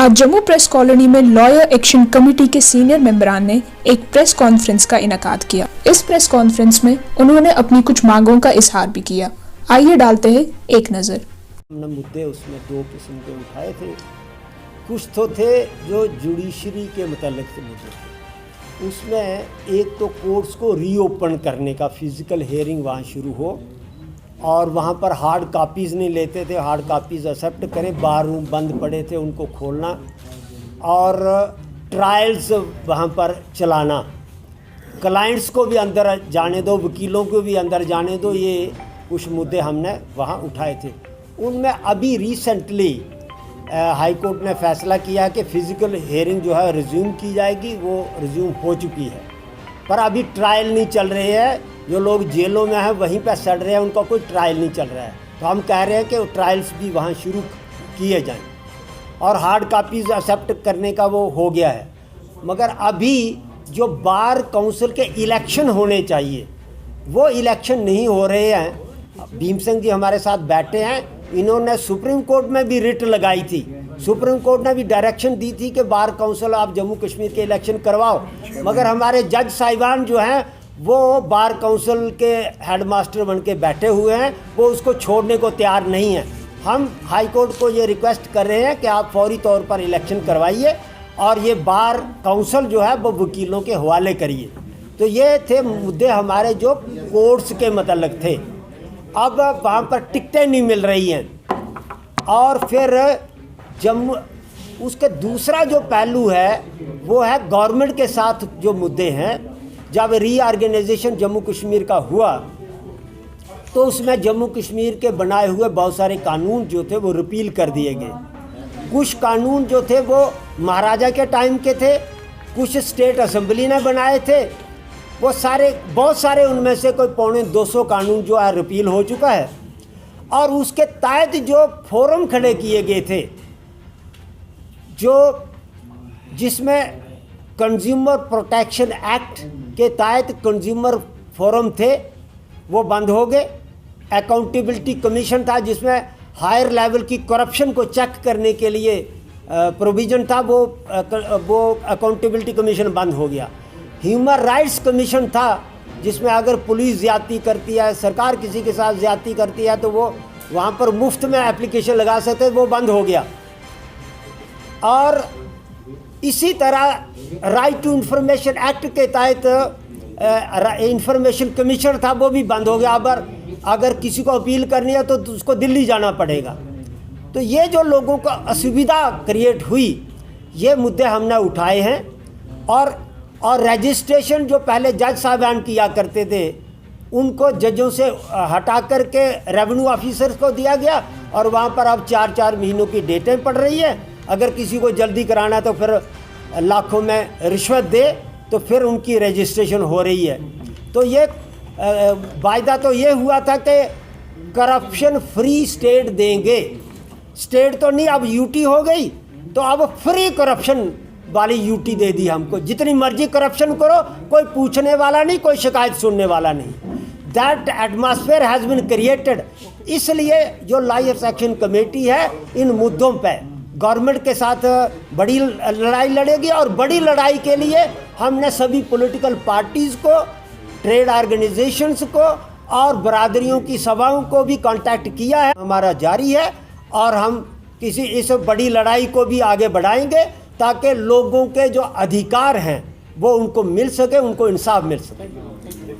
आज Jammu press colony में lawyer action committee के सीनियर मेंबरान ने एक प्रेस कॉन्फ्रेंस का इनेकाद किया। इस प्रेस कॉन्फ्रेंस में उन्होंने अपनी कुछ मांगों का इजहार भी किया। आइए डालते हैं एक नज़र। हमने मुद्दे उसमें दो किस्म के उठाए थे। कुछ तो थे जो जुडिशरी के मुतालिक से मुद्दे थे। उसमें एक तो कोर्ट्स को रीओपन करने का, फिज़िकल हेयरिंग वहाँ शुरू हो और वहाँ पर हार्ड कापीज़ नहीं लेते थे, हार्ड कापीज़ एक्सेप्ट करें, बार रूम बंद पड़े थे उनको खोलना और ट्रायल्स वहाँ पर चलाना, क्लाइंट्स को भी अंदर जाने दो, वकीलों को भी अंदर जाने दो। ये कुछ मुद्दे हमने वहाँ उठाए थे। उनमें अभी रिसेंटली हाई कोर्ट ने फैसला किया कि फ़िज़िकल हेयरिंग जो है रिज्यूम की जाएगी। वो रिज्यूम हो चुकी है, पर अभी ट्रायल नहीं चल रही है। जो लोग जेलों में हैं वहीं पर सड़ रहे हैं, उनका कोई ट्रायल नहीं चल रहा है। तो हम कह रहे हैं कि ट्रायल्स भी वहाँ शुरू किए जाएं और हार्ड कापीज़ एक्सेप्ट करने का वो हो गया है। मगर अभी जो बार काउंसिल के इलेक्शन होने चाहिए वो इलेक्शन नहीं हो रहे हैं। भीम सिंह जी हमारे साथ बैठे हैं, इन्होंने सुप्रीम कोर्ट में भी रिट लगाई थी। सुप्रीम कोर्ट ने भी डायरेक्शन दी थी कि बार काउंसिल आप जम्मू कश्मीर के इलेक्शन करवाओ, मगर हमारे जज साहिबान जो हैं वो बार काउंसिल के हेडमास्टर बन के बैठे हुए हैं, वो उसको छोड़ने को तैयार नहीं हैं। हम हाई कोर्ट को ये रिक्वेस्ट कर रहे हैं कि आप फौरी तौर पर इलेक्शन करवाइए और ये बार काउंसिल जो है वो वकीलों के हवाले करिए। तो ये थे मुद्दे हमारे जो कोर्ट्स के मतलब थे। अब वहाँ पर टिकटें नहीं मिल रही हैं और फिर जम्मू उसके दूसरा जो पहलू है वो है गवर्नमेंट के साथ जो मुद्दे हैं। जब रीऑर्गेनाइजेशन जम्मू कश्मीर का हुआ तो उसमें जम्मू कश्मीर के बनाए हुए बहुत सारे कानून जो थे वो रिपील कर दिए गए। कुछ कानून जो थे वो महाराजा के टाइम के थे, कुछ स्टेट असेंबली ने बनाए थे। वो बहुत सारे उनमें से कोई 250 कानून जो है रिपील हो चुका है और उसके तहत जो फोरम खड़े किए गए थे, जो जिसमें कंज्यूमर प्रोटेक्शन एक्ट के तहत कंज्यूमर फोरम थे, वो बंद हो गए। अकाउंटेबिलिटी कमीशन था जिसमें हायर लेवल की करप्शन को चेक करने के लिए प्रोविज़न था, वो अकाउंटेबिलिटी कमीशन बंद हो गया। ह्यूमन राइट्स कमीशन था जिसमें अगर पुलिस ज़्यादती करती है, सरकार किसी के साथ ज़्यादती करती है तो वो वहाँ पर मुफ्त में एप्लीकेशन लगा सकते, वो बंद हो गया। और इसी तरह राइट टू इंफॉर्मेशन एक्ट के तहत इंफॉर्मेशन कमीशन था, वो भी बंद हो गया। अगर किसी को अपील करनी है तो उसको दिल्ली जाना पड़ेगा। तो ये जो लोगों को असुविधा क्रिएट हुई, ये मुद्दे हमने उठाए हैं। और रजिस्ट्रेशन जो पहले जज साहबान किया करते थे उनको जजों से हटा करके रेवेन्यू ऑफिसर्स को दिया गया और वहाँ पर अब 4-4 महीनों की डेटें पड़ रही है। अगर किसी को जल्दी कराना है तो फिर लाखों में रिश्वत दे तो फिर उनकी रजिस्ट्रेशन हो रही है। तो ये वायदा तो ये हुआ था कि करप्शन फ्री स्टेट देंगे। स्टेट तो नहीं, अब यूटी हो गई, तो अब फ्री करप्शन वाली यूटी दे दी हमको। जितनी मर्जी करप्शन करो, कोई पूछने वाला नहीं, कोई शिकायत सुनने वाला नहीं। That atmosphere has been created. इसलिए जो लॉयर्स एक्शन कमेटी है इन मुद्दों पे गवर्नमेंट के साथ बड़ी लड़ाई लड़ेगी और बड़ी लड़ाई के लिए हमने सभी पॉलिटिकल पार्टीज़ को, ट्रेड ऑर्गेनाइजेशंस को और बरादरियों की सभाओं को भी कांटेक्ट किया है। हमारा जारी है और हम इस बड़ी लड़ाई को भी आगे बढ़ाएंगे ताकि लोगों के जो अधिकार हैं वो उनको मिल सके, उनको इंसाफ मिल सके।